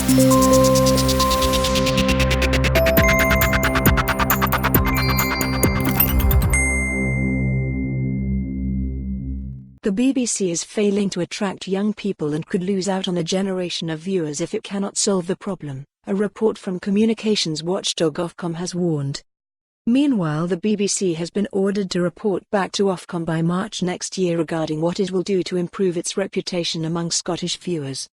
The BBC is failing to attract young people and could lose out on a generation of viewers if it cannot solve the problem, a report from communications watchdog Ofcom has warned. Meanwhile, the BBC has been ordered to report back to Ofcom by March next year regarding what it will do to improve its reputation among Scottish viewers.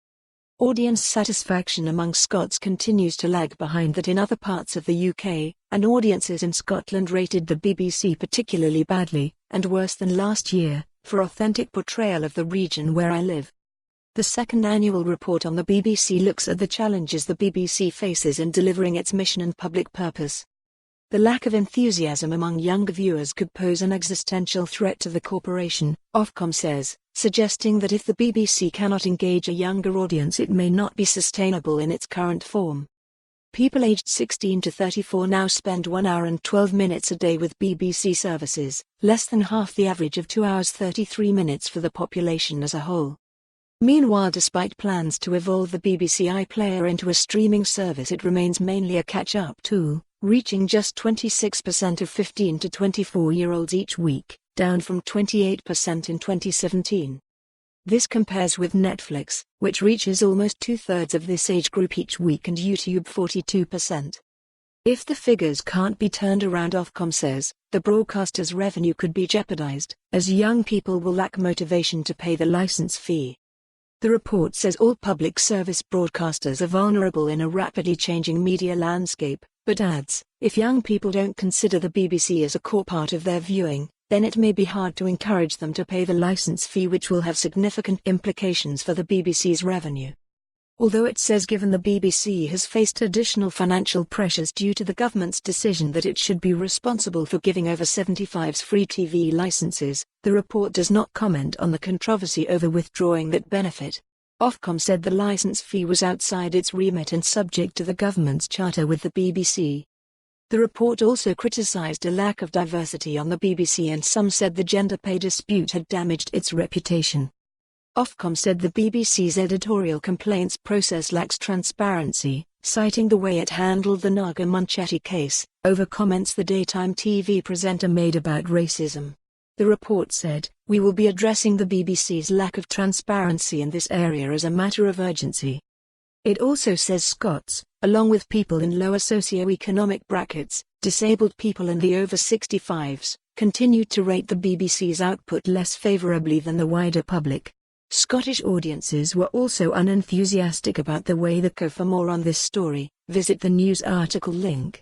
Audience satisfaction among Scots continues to lag behind that in other parts of the UK, and audiences in Scotland rated the BBC particularly badly, and worse than last year, for authentic portrayal of the region where I live. The second annual report on the BBC looks at the challenges the BBC faces in delivering its mission and public purpose. The lack of enthusiasm among younger viewers could pose an existential threat to the corporation, Ofcom says, suggesting that if the BBC cannot engage a younger audience it may not be sustainable in its current form. People aged 16 to 34 now spend 1 hour and 12 minutes a day with BBC services, less than half the average of 2 hours 33 minutes for the population as a whole. Meanwhile, despite plans to evolve the BBC iPlayer into a streaming service, it remains mainly a catch-up tool, reaching just 26% of 15 to 24-year-olds each week, down from 28% in 2017. This compares with Netflix, which reaches almost 2/3 of this age group each week, and YouTube 42%. If the figures can't be turned around, Ofcom says, the broadcaster's revenue could be jeopardized, as young people will lack motivation to pay the license fee. The report says all public service broadcasters are vulnerable in a rapidly changing media landscape, but adds, if young people don't consider the BBC as a core part of their viewing, then it may be hard to encourage them to pay the license fee, which will have significant implications for the BBC's revenue. Although it says given the BBC has faced additional financial pressures due to the government's decision that it should be responsible for giving over 75s free TV licenses, the report does not comment on the controversy over withdrawing that benefit. Ofcom said the license fee was outside its remit and subject to the government's charter with the BBC. The report also criticised a lack of diversity on the BBC, and some said the gender pay dispute had damaged its reputation. Ofcom said the BBC's editorial complaints process lacks transparency, citing the way it handled the Naga Munchetty case, over comments the daytime TV presenter made about racism. The report said, "We will be addressing the BBC's lack of transparency in this area as a matter of urgency." It also says Scots, along with people in lower socio-economic brackets, disabled people and the over 65s, continued to rate the BBC's output less favourably than the wider public. Scottish audiences were also unenthusiastic about the way the co. For more on this story, visit the news article link.